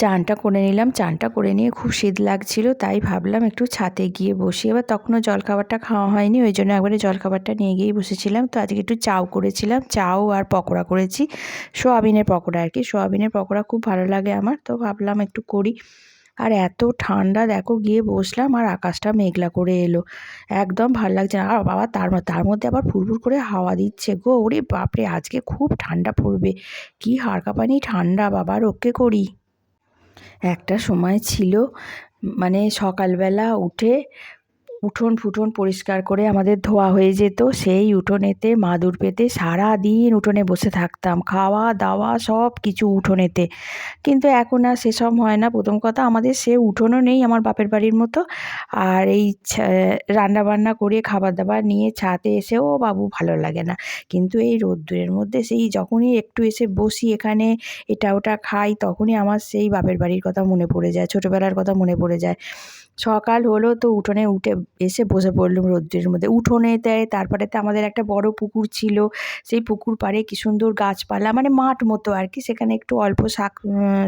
চানটা করে নিলাম, চানটা করে নিয়ে খুব শীত লাগছিল, তাই ভাবলাম একটু ছাদে গিয়ে বসি। এবার তখনও জলখাবারটা খাওয়া হয়নি, ওই জন্য একবারে জলখাবারটা নিয়ে গিয়েই বসেছিলাম। তো আজকে একটু চাউ করেছিলাম, চাউ আর পকোড়া করেছি, সোয়াবিনের পকোড়া আর কি। সোয়াবিনের পকোড়া খুব ভালো লাগে আমার, তো ভাবলাম একটু করি। আর এত ঠান্ডা দেখো, গিয়ে বসলাম আর আকাশটা মেঘলা করে এলো, একদম ভাল লাগছে না। আর বাবা তার মধ্যে আবার ফুরফুর করে হাওয়া দিচ্ছে গো, ওরে বাপরে, আজকে খুব ঠান্ডা পড়বে, কি হাড় কাঁপানি ঠান্ডা, বাবা রক্ষে করি। একটা সময় ছিল, মানে সকালবেলা উঠে উঠোন ফুটোন পরিষ্কার করে আমাদের ধোয়া হয়ে যেত, সেই উঠোনেতে মাদুর পেতে সারাদিন উঠোনে বসে থাকতাম, খাওয়া দাওয়া সব কিছু উঠোনেতে। কিন্তু এখন আর সেসব হয় না। প্রথম কথা, আমাদের সে উঠোনও নেই আমার বাপের বাড়ির মতো। আর এই রান্না বান্না করে খাবার দাবার নিয়ে ছাদে এসেও বাবু ভালো লাগে না। কিন্তু এই রোদ্দুরের মধ্যে সেই যখনই একটু এসে বসি এখানে, এটা ওটা খাই, তখনই আমার সেই বাপের বাড়ির কথা মনে পড়ে যায়, ছোটোবেলার কথা মনে পড়ে যায়। সকাল হলো তো উঠোনে উঠে এসে বসে পড়লুম রোদ্দুরের মধ্যে উঠোনেতে। তারপরে তো আমাদের একটা বড় পুকুর ছিল, সেই পুকুর পাড়ে কি সুন্দর গাছপালা, মানে মাঠ মতো আর কি, সেখানে একটু অল্প শাক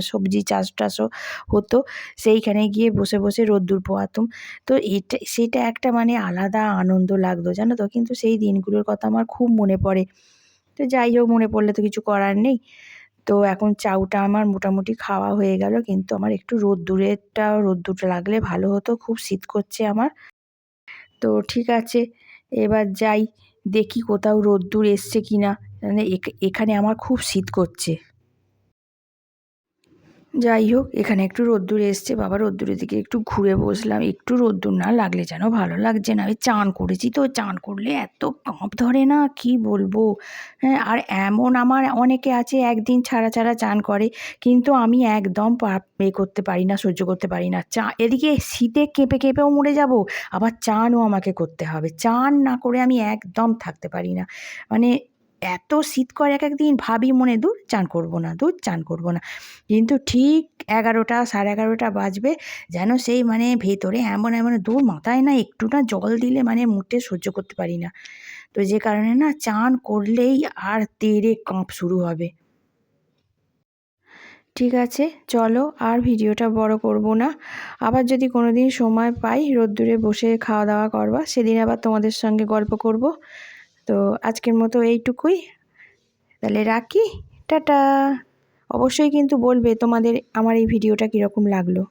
সবজি চাষ টাসও হতো। সেইখানে গিয়ে বসে বসে রোদ্দুর পোহাতুম। তো সেটা একটা মানে আলাদা আনন্দ লাগতো, জানো তো। কিন্তু সেই দিনগুলোর কথা আমার খুব মনে পড়ে। তো যাই হোক, মনে পড়লে তো কিছু করার নেই। তো এখন চাউটা আমার মোটামুটি খাওয়া হয়ে গেল, কিন্তু আমার একটু রোদ্দুরটা লাগলে ভালো হতো, খুব শীত করছে আমার। তো ঠিক আছে, এবার যাই, দেখি কোথাও রোদ্দুর এসছে কিনা, মানে এখানে আমার খুব শীত করছে। যাই হোক, এখানে একটু রোদ্দুর এসছে, বাবা রোদ্দুরের দিকে একটু ঘুরে বসলাম। একটু রোদ্দুর না লাগলে যেন ভালো লাগছে না। ওই চান করেছি, তো চান করলে এত কাঁপ ধরে না, কি বলবো। হ্যাঁ, আর এমন আমার অনেকে আছে একদিন ছাড়া ছাড়া চান করে, কিন্তু আমি একদম করতে পারি না, সহ্য করতে পারি না। এদিকে শীতে কেঁপে কেঁপেও মরে যাব, আবার চানও আমাকে করতে হবে। চান না করে আমি একদম থাকতে পারি না, মানে এত শীত করে এক একদিন, ভাবি মনে, দূর চান করব না, দূর চান করব না। কিন্তু ঠিক 11টা 11:30 বাজবে, যেন সেই মানে ভেতরে এমন এমন দূর, মাথায় না একটু না জল দিলে মানে মুটে সহ্য করতে পারি না। তো যে কারণে না চান করলেই আর তেড়ে কাঁপ শুরু হবে। ঠিক আছে, চলো আর ভিডিওটা বড় করব না। আবার যদি কোনো দিন সময় পাই রোদ্দুরে বসে খাওয়া দাওয়া করবা, সেদিন আবার তোমাদের সঙ্গে গল্প করব। তো আজকের মতো এইটুকুই, তাহলে রাখি, টাটা। অবশ্যই কিন্তু বলবে তোমাদের আমার এই ভিডিওটা কীরকম লাগলো।